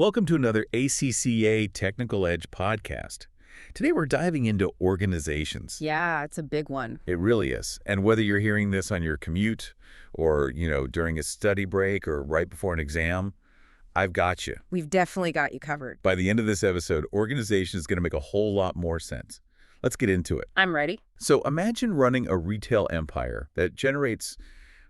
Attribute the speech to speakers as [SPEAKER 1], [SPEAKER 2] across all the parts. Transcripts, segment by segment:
[SPEAKER 1] Welcome to another ACCA Technical Edge podcast. Today we're diving into organizations.
[SPEAKER 2] Yeah, it's a big one.
[SPEAKER 1] It really is. And whether you're hearing this on your commute or, during a study break or right before an exam, I've got you.
[SPEAKER 2] We've definitely got you covered.
[SPEAKER 1] By the end of this episode, organization is going to make a whole lot more sense. Let's get into it.
[SPEAKER 2] I'm ready.
[SPEAKER 1] So imagine running a retail empire that generates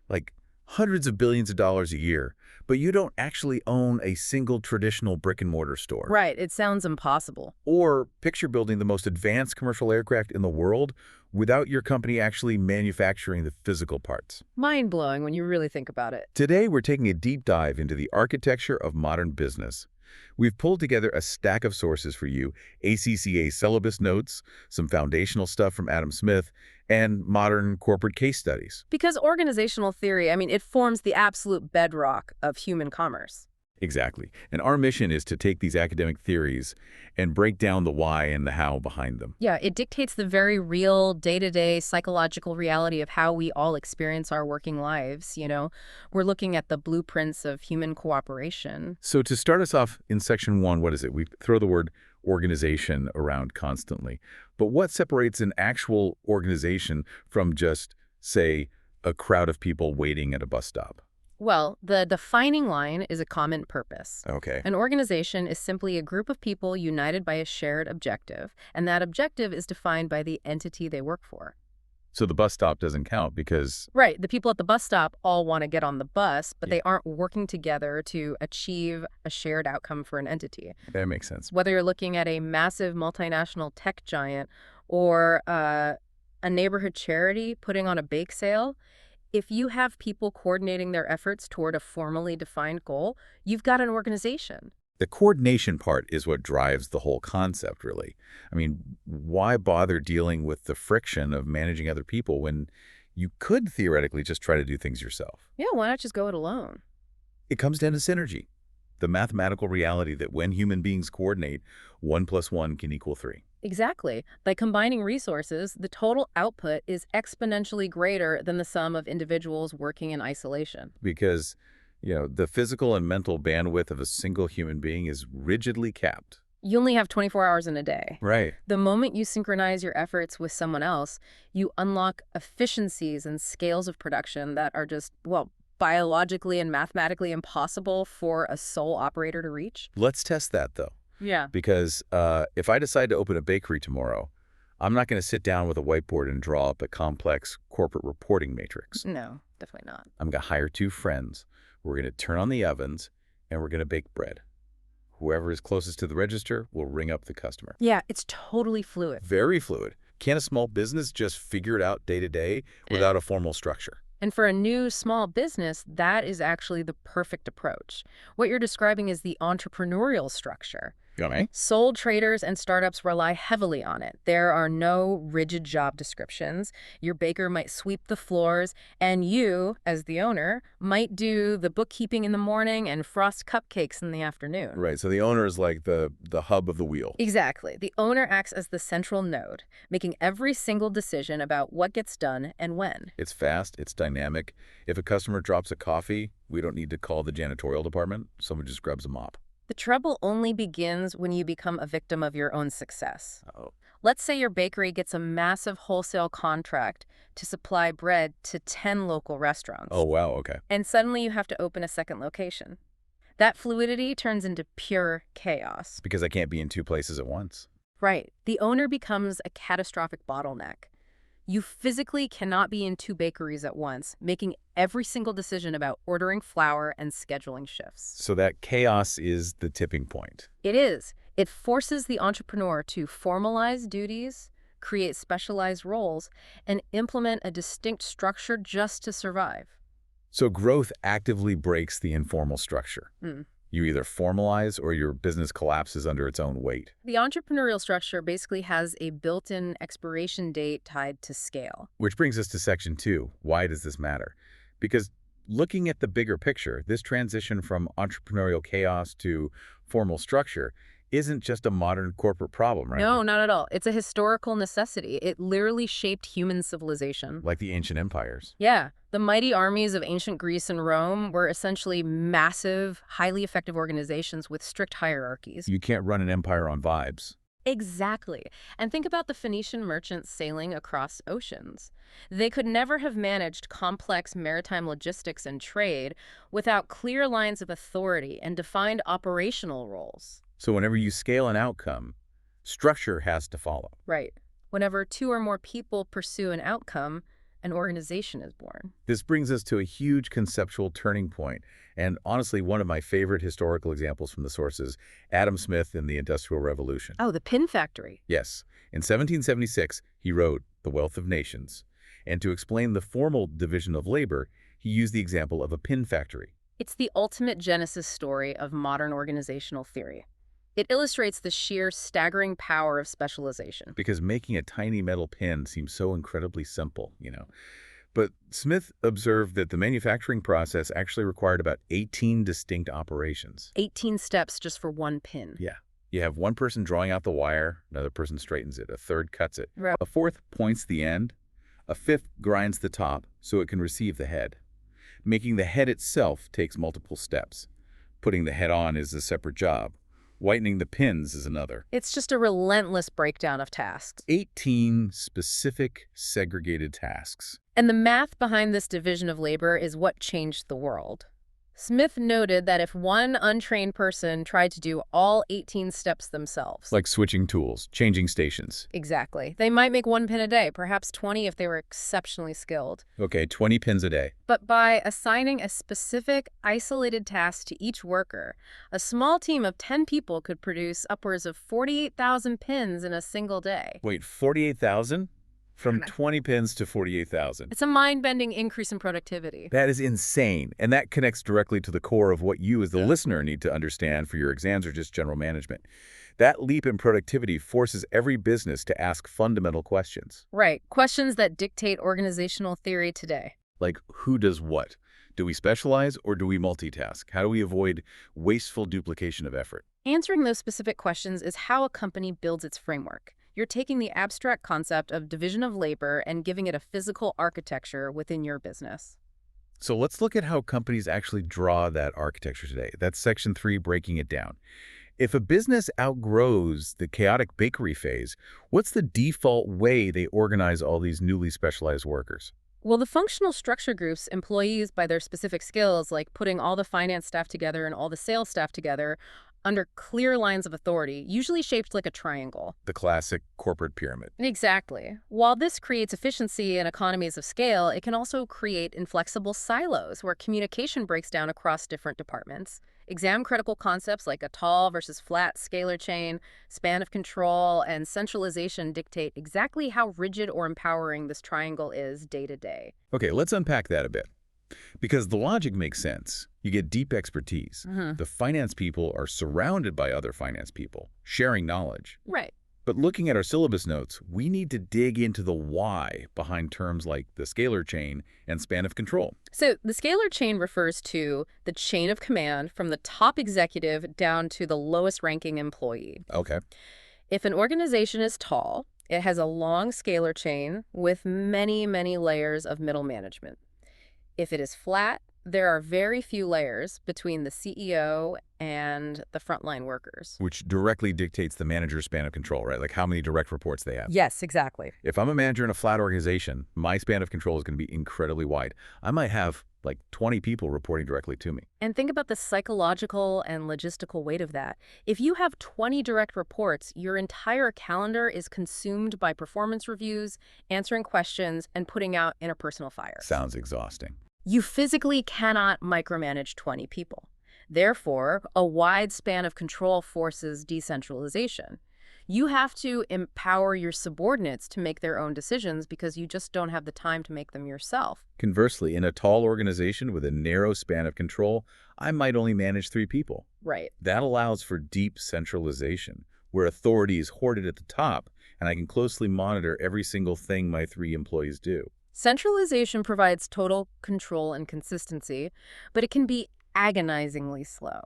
[SPEAKER 1] like hundreds of billions of dollars a year, but you don't actually own a single traditional brick-and-mortar store.
[SPEAKER 2] Right, it sounds impossible.
[SPEAKER 1] Or picture building the most advanced commercial aircraft in the world without your company actually manufacturing the physical parts.
[SPEAKER 2] Mind-blowing when you really think about it.
[SPEAKER 1] Today, we're taking a deep dive into the architecture of modern business. We've pulled together a stack of sources for you: ACCA syllabus notes, some foundational stuff from Adam Smith, and modern corporate case studies.
[SPEAKER 2] Because organizational theory, it forms the absolute bedrock of human commerce.
[SPEAKER 1] Exactly. And our mission is to take these academic theories and break down the why and the how behind them.
[SPEAKER 2] Yeah, it dictates the very real day-to-day psychological reality of how we all experience our working lives, We're looking at the blueprints of human cooperation.
[SPEAKER 1] So to start us off in section 1, what is it? We throw the word organization around constantly. But what separates an actual organization from just, say, a crowd of people waiting at a bus stop?
[SPEAKER 2] Well, the defining line is a common purpose.
[SPEAKER 1] Okay.
[SPEAKER 2] An organization is simply a group of people united by a shared objective, and that objective is defined by the entity they work for.
[SPEAKER 1] So the bus stop doesn't count because...
[SPEAKER 2] Right. The people at the bus stop all want to get on the bus, but they aren't working together to achieve a shared outcome for an entity.
[SPEAKER 1] That makes sense.
[SPEAKER 2] Whether you're looking at a massive multinational tech giant or a neighborhood charity putting on a bake sale, if you have people coordinating their efforts toward a formally defined goal, you've got an organization.
[SPEAKER 1] The coordination part is what drives the whole concept, really. Why bother dealing with the friction of managing other people when you could theoretically just try to do things yourself?
[SPEAKER 2] Yeah, why not just go it alone?
[SPEAKER 1] It comes down to synergy, the mathematical reality that when human beings coordinate, 1 + 1 can equal 3.
[SPEAKER 2] Exactly. By combining resources, the total output is exponentially greater than the sum of individuals working in isolation.
[SPEAKER 1] Because, the physical and mental bandwidth of a single human being is rigidly capped.
[SPEAKER 2] You only have 24 hours in a day.
[SPEAKER 1] Right.
[SPEAKER 2] The moment you synchronize your efforts with someone else, you unlock efficiencies and scales of production that are just, biologically and mathematically impossible for a sole operator to reach.
[SPEAKER 1] Let's test that, though.
[SPEAKER 2] Yeah.
[SPEAKER 1] Because if I decide to open a bakery tomorrow, I'm not going to sit down with a whiteboard and draw up a complex corporate reporting matrix.
[SPEAKER 2] No, definitely not.
[SPEAKER 1] I'm going to hire 2 friends. We're going to turn on the ovens, and we're going to bake bread. Whoever is closest to the register will ring up the customer.
[SPEAKER 2] Yeah, it's totally fluid.
[SPEAKER 1] Very fluid. Can a small business just figure it out day to day without a formal structure?
[SPEAKER 2] And for a new small business, that is actually the perfect approach. What you're describing is the entrepreneurial structure.
[SPEAKER 1] Got me?
[SPEAKER 2] Sole traders and startups rely heavily on it. There are no rigid job descriptions. Your baker might sweep the floors, and you, as the owner, might do the bookkeeping in the morning and frost cupcakes in the afternoon.
[SPEAKER 1] Right, so the owner is like the hub of the wheel.
[SPEAKER 2] Exactly. The owner acts as the central node, making every single decision about what gets done and when.
[SPEAKER 1] It's fast, it's dynamic. If a customer drops a coffee, we don't need to call the janitorial department. Someone just grabs a mop.
[SPEAKER 2] The trouble only begins when you become a victim of your own success.
[SPEAKER 1] Oh.
[SPEAKER 2] Let's say your bakery gets a massive wholesale contract to supply bread to 10 local restaurants.
[SPEAKER 1] Oh, wow, okay.
[SPEAKER 2] And suddenly you have to open a second location. That fluidity turns into pure chaos.
[SPEAKER 1] Because I can't be in 2 places at once.
[SPEAKER 2] Right. The owner becomes a catastrophic bottleneck. You physically cannot be in 2 bakeries at once, making every single decision about ordering flour and scheduling shifts.
[SPEAKER 1] So that chaos is the tipping point.
[SPEAKER 2] It is. It forces the entrepreneur to formalize duties, create specialized roles, and implement a distinct structure just to survive.
[SPEAKER 1] So growth actively breaks the informal structure.
[SPEAKER 2] Mm.
[SPEAKER 1] You either formalize or your business collapses under its own weight.
[SPEAKER 2] The entrepreneurial structure basically has a built-in expiration date tied to scale.
[SPEAKER 1] Which brings us to section 2. Why does this matter? Because looking at the bigger picture, this transition from entrepreneurial chaos to formal structure isn't just a modern corporate problem, right?
[SPEAKER 2] No, not at all. It's a historical necessity. It literally shaped human civilization.
[SPEAKER 1] Like the ancient empires.
[SPEAKER 2] Yeah, the mighty armies of ancient Greece and Rome were essentially massive, highly effective organizations with strict hierarchies.
[SPEAKER 1] You can't run an empire on vibes.
[SPEAKER 2] Exactly. And think about the Phoenician merchants sailing across oceans. They could never have managed complex maritime logistics and trade without clear lines of authority and defined operational roles.
[SPEAKER 1] So whenever you scale an outcome, structure has to follow.
[SPEAKER 2] Right. Whenever two or more people pursue an outcome, an organization is born.
[SPEAKER 1] This brings us to a huge conceptual turning point, and honestly, one of my favorite historical examples from the sources, Adam Smith in the Industrial Revolution.
[SPEAKER 2] Oh, the pin factory.
[SPEAKER 1] Yes, in 1776, he wrote The Wealth of Nations, and to explain the formal division of labor, he used the example of a pin factory.
[SPEAKER 2] It's the ultimate genesis story of modern organizational theory. It illustrates the sheer, staggering power of specialization.
[SPEAKER 1] Because making a tiny metal pin seems so incredibly simple, But Smith observed that the manufacturing process actually required about 18 distinct operations.
[SPEAKER 2] 18 steps just for one pin.
[SPEAKER 1] Yeah. You have one person drawing out the wire, another person straightens it, a third cuts it.
[SPEAKER 2] Right.
[SPEAKER 1] A fourth points the end, a fifth grinds the top so it can receive the head. Making the head itself takes multiple steps. Putting the head on is a separate job. Whitening the pins is another.
[SPEAKER 2] It's just a relentless breakdown of tasks.
[SPEAKER 1] 18 specific, segregated tasks.
[SPEAKER 2] And the math behind this division of labor is what changed the world. Smith noted that if one untrained person tried to do all 18 steps themselves.
[SPEAKER 1] Like switching tools, changing stations.
[SPEAKER 2] Exactly. They might make one pin a day, perhaps 20 if they were exceptionally skilled.
[SPEAKER 1] Okay, 20 pins a day.
[SPEAKER 2] But by assigning a specific, isolated task to each worker, a small team of 10 people could produce upwards of 48,000 pins in a single day.
[SPEAKER 1] Wait, 48,000? From 20 pins to 48,000.
[SPEAKER 2] It's a mind-bending increase in productivity.
[SPEAKER 1] That is insane, and that connects directly to the core of what you as the listener need to understand for your exams or just general management. That leap in productivity forces every business to ask fundamental questions.
[SPEAKER 2] Right. Questions that dictate organizational theory today.
[SPEAKER 1] Like, who does what? Do we specialize or do we multitask? How do we avoid wasteful duplication of effort?
[SPEAKER 2] Answering those specific questions is how a company builds its framework. You're taking the abstract concept of division of labor and giving it a physical architecture within your business.
[SPEAKER 1] So let's look at how companies actually draw that architecture today. That's Section 3, breaking it down. If a business outgrows the chaotic bakery phase, what's the default way they organize all these newly specialized workers?
[SPEAKER 2] Well, the functional structure groups employees by their specific skills, like putting all the finance staff together and all the sales staff together, under clear lines of authority, usually shaped like a triangle.
[SPEAKER 1] The classic corporate pyramid.
[SPEAKER 2] Exactly. While this creates efficiency and economies of scale, it can also create inflexible silos where communication breaks down across different departments. Exam-critical concepts like a tall versus flat scalar chain, span of control, and centralization dictate exactly how rigid or empowering this triangle is day to day.
[SPEAKER 1] Okay, let's unpack that a bit. Because the logic makes sense. You get deep expertise. The finance people are surrounded by other finance people, sharing knowledge.
[SPEAKER 2] Right.
[SPEAKER 1] But looking at our syllabus notes, we need to dig into the why behind terms like the scalar chain and span of control.
[SPEAKER 2] So the scalar chain refers to the chain of command from the top executive down to the lowest ranking employee.
[SPEAKER 1] Okay.
[SPEAKER 2] If an organization is tall, it has a long scalar chain with many, many layers of middle management. If it is flat, there are very few layers between the CEO and the frontline workers.
[SPEAKER 1] Which directly dictates the manager's span of control, right? Like how many direct reports they have.
[SPEAKER 2] Yes, exactly.
[SPEAKER 1] If I'm a manager in a flat organization, my span of control is going to be incredibly wide. I might have like 20 people reporting directly to me.
[SPEAKER 2] And think about the psychological and logistical weight of that. If you have 20 direct reports, your entire calendar is consumed by performance reviews, answering questions, and putting out interpersonal fires.
[SPEAKER 1] Sounds exhausting.
[SPEAKER 2] You physically cannot micromanage 20 people. Therefore, a wide span of control forces decentralization. You have to empower your subordinates to make their own decisions because you just don't have the time to make them yourself.
[SPEAKER 1] Conversely, in a tall organization with a narrow span of control, I might only manage 3 people.
[SPEAKER 2] Right.
[SPEAKER 1] That allows for deep centralization, where authority is hoarded at the top, and I can closely monitor every single thing my 3 employees do.
[SPEAKER 2] Centralization provides total control and consistency, but it can be agonizingly slow.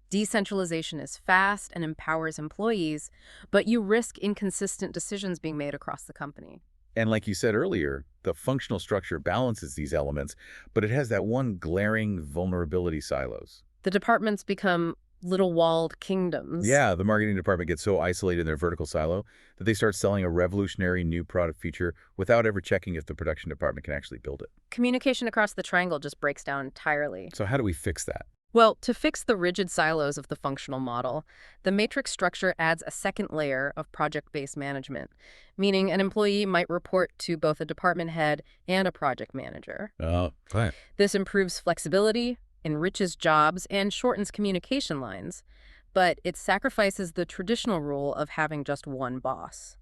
[SPEAKER 2] Decentralization is fast and empowers employees, but you risk inconsistent decisions being made across the company.
[SPEAKER 1] And like you said earlier, the functional structure balances these elements, but it has that one glaring vulnerability silos.
[SPEAKER 2] The departments become little walled kingdoms.
[SPEAKER 1] Yeah, the marketing department gets so isolated in their vertical silo that they start selling a revolutionary new product feature without ever checking if the production department can actually build it.
[SPEAKER 2] Communication across the triangle just breaks down entirely.
[SPEAKER 1] So how do we fix that?
[SPEAKER 2] Well, to fix the rigid silos of the functional model, the matrix structure adds a second layer of project-based management, meaning an employee might report to both a department head and a project manager.
[SPEAKER 1] Oh, right.
[SPEAKER 2] This improves flexibility, enriches jobs, and shortens communication lines, but it sacrifices the traditional rule of having just one boss.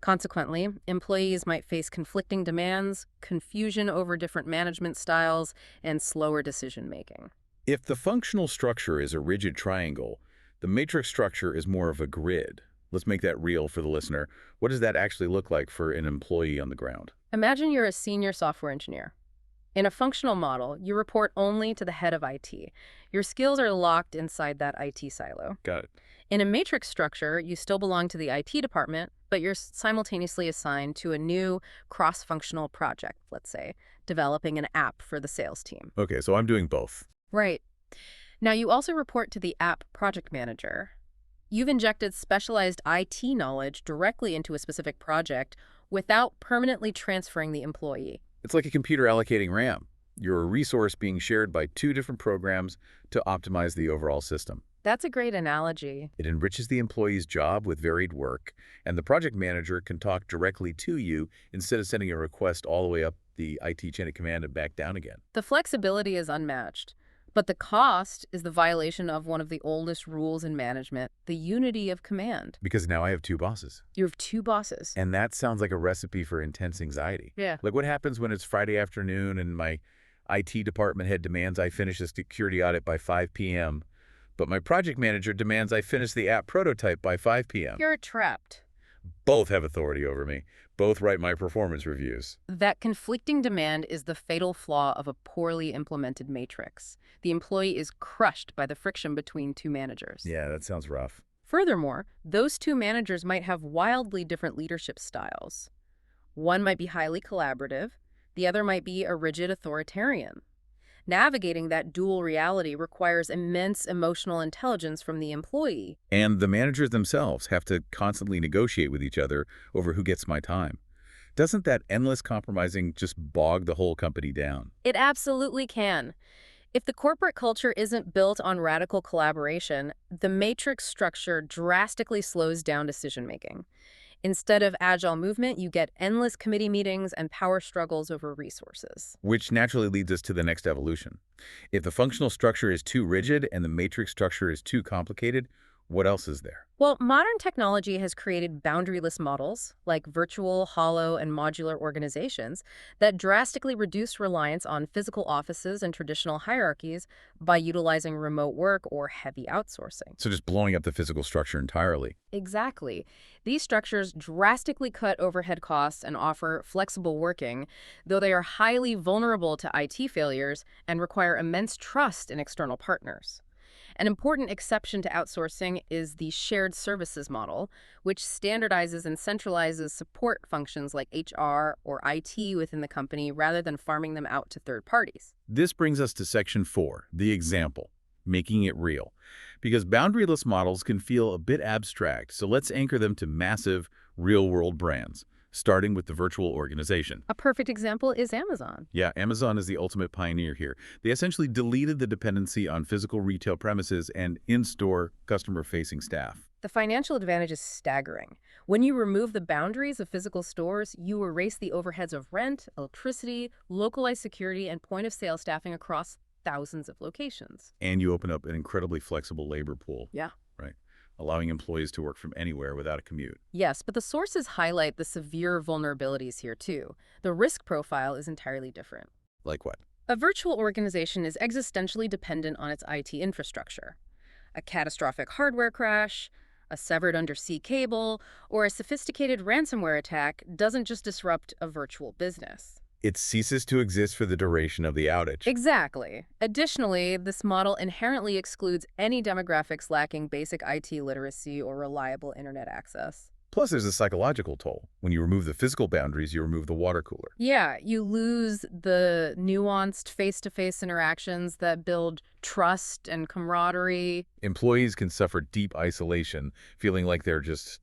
[SPEAKER 2] Consequently, employees might face conflicting demands, confusion over different management styles, and slower decision-making.
[SPEAKER 1] If the functional structure is a rigid triangle, the matrix structure is more of a grid. Let's make that real for the listener. What does that actually look like for an employee on the ground?
[SPEAKER 2] Imagine you're a senior software engineer. In a functional model, you report only to the head of IT. Your skills are locked inside that IT silo.
[SPEAKER 1] Got it.
[SPEAKER 2] In a matrix structure, you still belong to the IT department, but you're simultaneously assigned to a new cross-functional project, let's say, developing an app for the sales team.
[SPEAKER 1] Okay, so I'm doing both.
[SPEAKER 2] Right. Now, you also report to the app project manager. You've injected specialized IT knowledge directly into a specific project without permanently transferring the employee.
[SPEAKER 1] It's like a computer allocating RAM. You're a resource being shared by two different programs to optimize the overall system.
[SPEAKER 2] That's a great analogy.
[SPEAKER 1] It enriches the employee's job with varied work, and the project manager can talk directly to you instead of sending a request all the way up the IT chain of command and back down again.
[SPEAKER 2] The flexibility is unmatched, but the cost is the violation of one of the oldest rules in management, the unity of command.
[SPEAKER 1] Because now I have two bosses.
[SPEAKER 2] You have two bosses.
[SPEAKER 1] And that sounds like a recipe for intense anxiety.
[SPEAKER 2] Yeah.
[SPEAKER 1] Like what happens when it's Friday afternoon and my IT department head demands I finish a security audit by 5 p.m., but my project manager demands I finish the app prototype by 5 p.m.
[SPEAKER 2] You're trapped.
[SPEAKER 1] Both have authority over me. Both write my performance reviews.
[SPEAKER 2] That conflicting demand is the fatal flaw of a poorly implemented matrix. The employee is crushed by the friction between two managers.
[SPEAKER 1] Yeah, that sounds rough.
[SPEAKER 2] Furthermore, those two managers might have wildly different leadership styles. One might be highly collaborative, the other might be a rigid authoritarian. Navigating that dual reality requires immense emotional intelligence from the employee.
[SPEAKER 1] And the managers themselves have to constantly negotiate with each other over who gets my time. Doesn't that endless compromising just bog the whole company down?
[SPEAKER 2] It absolutely can. If the corporate culture isn't built on radical collaboration, the matrix structure drastically slows down decision-making. Instead of agile movement, you get endless committee meetings and power struggles over resources.
[SPEAKER 1] Which naturally leads us to the next evolution. If the functional structure is too rigid and the matrix structure is too complicated, what else is there?
[SPEAKER 2] Well, modern technology has created boundaryless models, like virtual, hollow, and modular organizations, that drastically reduce reliance on physical offices and traditional hierarchies by utilizing remote work or heavy outsourcing.
[SPEAKER 1] So just blowing up the physical structure entirely.
[SPEAKER 2] Exactly. These structures drastically cut overhead costs and offer flexible working, though they are highly vulnerable to IT failures and require immense trust in external partners. An important exception to outsourcing is the shared services model, which standardizes and centralizes support functions like HR or IT within the company rather than farming them out to third parties.
[SPEAKER 1] This brings us to Section 4, the example, making it real. Because boundaryless models can feel a bit abstract, so let's anchor them to massive, real-world brands, starting with the virtual organization.
[SPEAKER 2] A perfect example is Amazon.
[SPEAKER 1] Yeah, Amazon is the ultimate pioneer here. They essentially deleted the dependency on physical retail premises and in-store customer-facing staff.
[SPEAKER 2] The financial advantage is staggering. When you remove the boundaries of physical stores, you erase the overheads of rent, electricity, localized security, and point-of-sale staffing across thousands of locations.
[SPEAKER 1] And you open up an incredibly flexible labor pool.
[SPEAKER 2] Yeah.
[SPEAKER 1] Right. Allowing employees to work from anywhere without a commute.
[SPEAKER 2] Yes, but the sources highlight the severe vulnerabilities here too. The risk profile is entirely different.
[SPEAKER 1] Like what?
[SPEAKER 2] A virtual organization is existentially dependent on its IT infrastructure. A catastrophic hardware crash, a severed undersea cable, or a sophisticated ransomware attack doesn't just disrupt a virtual business.
[SPEAKER 1] It ceases to exist for the duration of the outage.
[SPEAKER 2] Exactly. Additionally, this model inherently excludes any demographics lacking basic IT literacy or reliable internet access.
[SPEAKER 1] Plus, there's a psychological toll. When you remove the physical boundaries, you remove the water cooler.
[SPEAKER 2] Yeah, you lose the nuanced face-to-face interactions that build trust and camaraderie.
[SPEAKER 1] Employees can suffer deep isolation, feeling like they're just,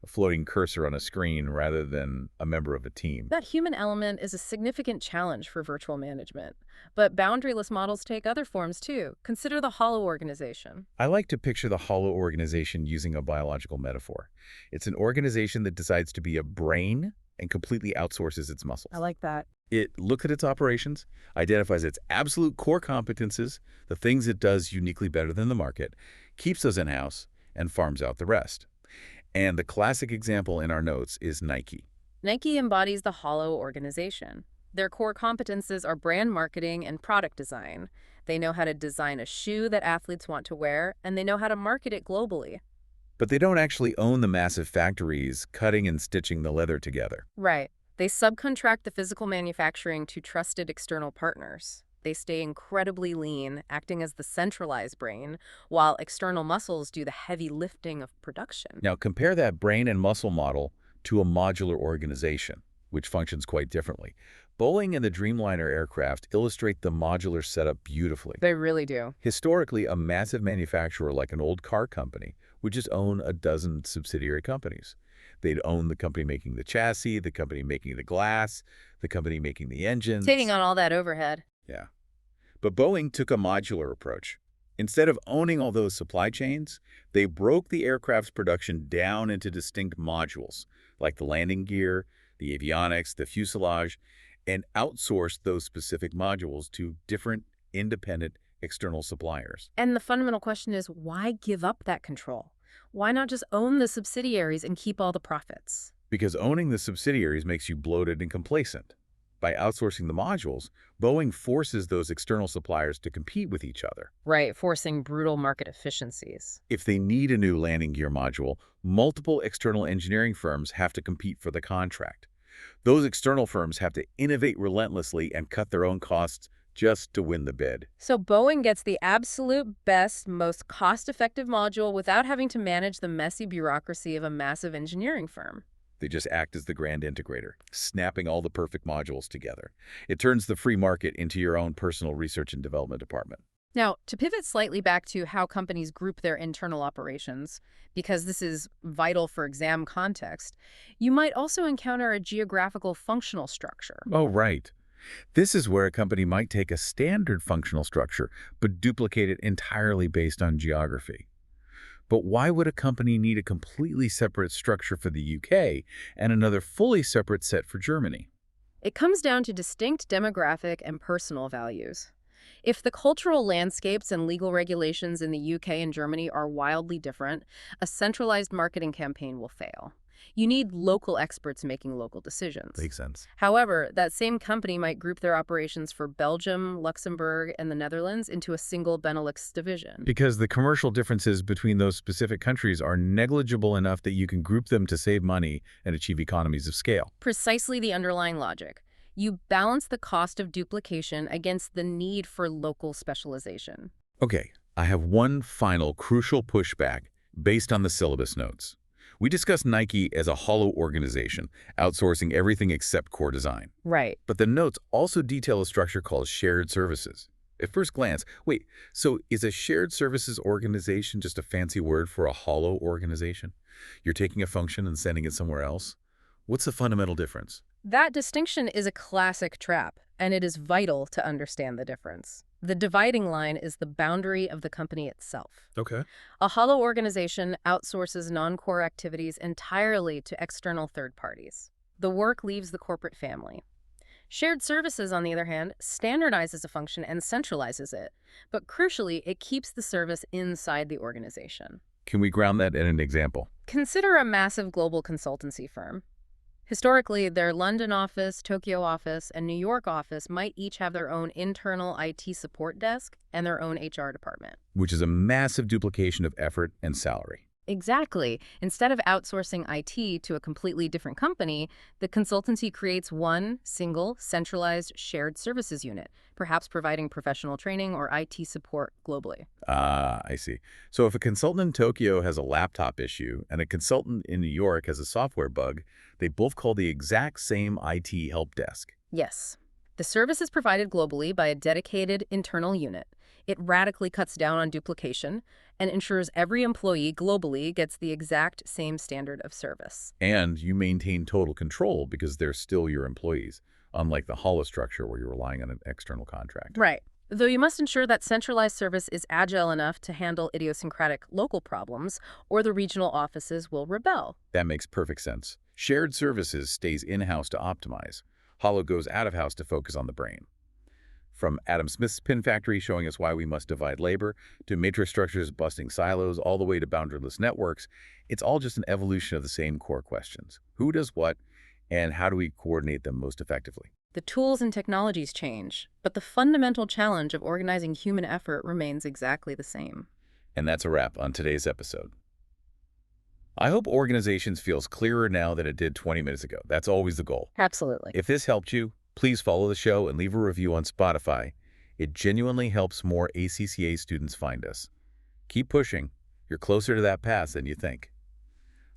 [SPEAKER 1] a floating cursor on a screen rather than a member of a team.
[SPEAKER 2] That human element is a significant challenge for virtual management. But boundaryless models take other forms too. Consider the hollow organization.
[SPEAKER 1] I like to picture the hollow organization using a biological metaphor. It's an organization that decides to be a brain and completely outsources its muscles.
[SPEAKER 2] I like that.
[SPEAKER 1] It looks at its operations, identifies its absolute core competences, the things it does uniquely better than the market, keeps those in-house, and farms out the rest. And the classic example in our notes is Nike.
[SPEAKER 2] Nike embodies the hollow organization. Their core competences are brand marketing and product design. They know how to design a shoe that athletes want to wear, and they know how to market it globally.
[SPEAKER 1] But they don't actually own the massive factories cutting and stitching the leather together.
[SPEAKER 2] Right. They subcontract the physical manufacturing to trusted external partners. They stay incredibly lean, acting as the centralized brain, while external muscles do the heavy lifting of production.
[SPEAKER 1] Now compare that brain and muscle model to a modular organization, which functions quite differently. Boeing and the Dreamliner aircraft illustrate the modular setup beautifully.
[SPEAKER 2] They really do.
[SPEAKER 1] Historically, a massive manufacturer like an old car company would just own a dozen subsidiary companies. They'd own the company making the chassis, the company making the glass, the company making the engines.
[SPEAKER 2] Taking on all that overhead.
[SPEAKER 1] Yeah. But Boeing took a modular approach. Instead of owning all those supply chains, they broke the aircraft's production down into distinct modules, like the landing gear, the avionics, the fuselage, and outsourced those specific modules to different independent external suppliers.
[SPEAKER 2] And the fundamental question is, why give up that control? Why not just own the subsidiaries and keep all the profits?
[SPEAKER 1] Because owning the subsidiaries makes you bloated and complacent. By outsourcing the modules, Boeing forces those external suppliers to compete with each other.
[SPEAKER 2] Right, forcing brutal market efficiencies.
[SPEAKER 1] If they need a new landing gear module, multiple external engineering firms have to compete for the contract. Those external firms have to innovate relentlessly and cut their own costs just to win the bid.
[SPEAKER 2] So Boeing gets the absolute best, most cost-effective module without having to manage the messy bureaucracy of a massive engineering firm.
[SPEAKER 1] They just act as the grand integrator, snapping all the perfect modules together. It turns the free market into your own personal research and development department.
[SPEAKER 2] Now, to pivot slightly back to how companies group their internal operations, because this is vital for exam context, you might also encounter a geographical functional structure.
[SPEAKER 1] Oh, right. This is where a company might take a standard functional structure, but duplicate it entirely based on geography. But why would a company need a completely separate structure for the UK and another fully separate set for Germany?
[SPEAKER 2] It comes down to distinct demographic and personal values. If the cultural landscapes and legal regulations in the UK and Germany are wildly different, a centralized marketing campaign will fail. You need local experts making local decisions.
[SPEAKER 1] Makes sense.
[SPEAKER 2] However, that same company might group their operations for Belgium, Luxembourg, and the Netherlands into a single Benelux division.
[SPEAKER 1] Because the commercial differences between those specific countries are negligible enough that you can group them to save money and achieve economies of scale.
[SPEAKER 2] Precisely the underlying logic. You balance the cost of duplication against the need for local specialization.
[SPEAKER 1] Okay, I have one final crucial pushback based on the syllabus notes. We discussed Nike as a hollow organization, outsourcing everything except core design.
[SPEAKER 2] Right.
[SPEAKER 1] But the notes also detail a structure called shared services. At first glance, wait, so is a shared services organization just a fancy word for a hollow organization? You're taking a function and sending it somewhere else? What's the fundamental difference?
[SPEAKER 2] That distinction is a classic trap, and it is vital to understand the difference. The dividing line is the boundary of the company itself.
[SPEAKER 1] Okay.
[SPEAKER 2] A hollow organization outsources non-core activities entirely to external third parties. The work leaves the corporate family. Shared services, on the other hand, standardizes a function and centralizes it. But crucially, it keeps the service inside the organization.
[SPEAKER 1] Can we ground that in an example?
[SPEAKER 2] Consider a massive global consultancy firm. Historically, their London office, Tokyo office, and New York office might each have their own internal IT support desk and their own HR department.
[SPEAKER 1] Which is a massive duplication of effort and salary.
[SPEAKER 2] Exactly. Instead of outsourcing IT to a completely different company, the consultancy creates one single, centralized shared services unit, perhaps providing professional training or IT support globally.
[SPEAKER 1] Ah, I see. So if a consultant in Tokyo has a laptop issue and a consultant in New York has a software bug, they both call the exact same IT help desk.
[SPEAKER 2] Yes. The service is provided globally by a dedicated internal unit. It radically cuts down on duplication and ensures every employee globally gets the exact same standard of service.
[SPEAKER 1] And you maintain total control because they're still your employees, unlike the hollow structure where you're relying on an external contractor.
[SPEAKER 2] Right. Though you must ensure that centralized service is agile enough to handle idiosyncratic local problems, or the regional offices will rebel.
[SPEAKER 1] That makes perfect sense. Shared services stays in-house to optimize. Hollow goes out-of-house to focus on the brain. From Adam Smith's pin factory showing us why we must divide labor, to matrix structures busting silos, all the way to boundaryless networks, it's all just an evolution of the same core questions. Who does what, and how do we coordinate them most effectively?
[SPEAKER 2] The tools and technologies change, but the fundamental challenge of organizing human effort remains exactly the same.
[SPEAKER 1] And that's a wrap on today's episode. I hope organizations feels clearer now than it did 20 minutes ago. That's always the goal.
[SPEAKER 2] Absolutely.
[SPEAKER 1] If this helped you, please follow the show and leave a review on Spotify. It genuinely helps more ACCA students find us. Keep pushing. You're closer to that path than you think.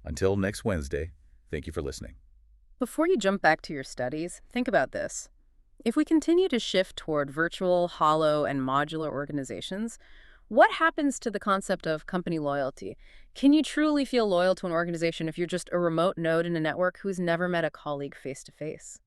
[SPEAKER 1] Until next Wednesday, thank you for listening.
[SPEAKER 2] Before you jump back to your studies, think about this. If we continue to shift toward virtual, hollow, and modular organizations, what happens to the concept of company loyalty? Can you truly feel loyal to an organization if you're just a remote node in a network who's never met a colleague face to face?